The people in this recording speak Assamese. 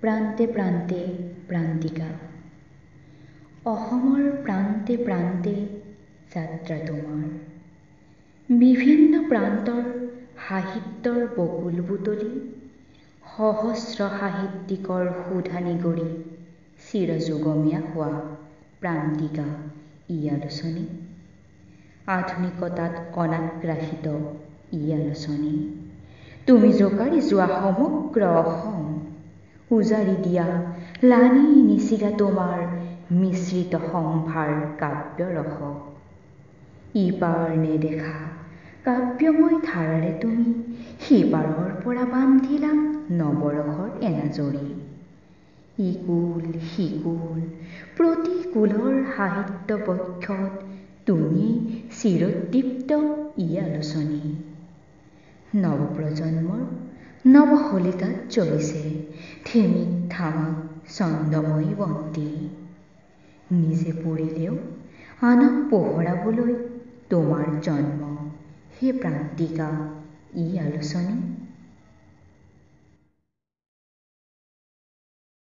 প্ৰান্তে প্ৰান্তে প্ৰান্তিকা। অসমৰ প্ৰান্তে প্ৰান্তে যাত্ৰা তোমাৰ। বিভিন্ন প্ৰান্তৰ সাহিত্যৰ বকুল বুটলি, সহস্ৰ সাহিত্যিকৰ সুধা নিগৰি চিৰযুগমীয়া হোৱা প্ৰান্তিকা ই আলোচনী। আধুনিকতাত অনাগ্ৰাসিত ই আলোচনী। তুমি জোকাৰি যোৱা সমগ্ৰ অসম, উজাৰি দিয়া লানি নিচিগা তোমাৰ মিশ্ৰিত সম্ভাৰ কাব্যৰস। ইপাৰ নেদেখা কাব্যময় ধাৰাৰে তুমি সিপাৰৰ পৰা বান্ধিলা নৱৰসৰ এনাজৰী। ইকুল সিকুল প্ৰতিকূলৰ সাহিত্য বক্ষত তুমিয়েই চিৰোদ্দীপ্ত ই আলোচনী। নৱপ্ৰজন্মৰ নৱসলিতাত জ্বলিছে ধিমিক ধামাক ছন্দময়ী বন্তি। নিজে পৰিলেও আনক পোহৰাবলৈ তোমাৰ জন্ম হে প্ৰান্তিকা ই আলোচনী।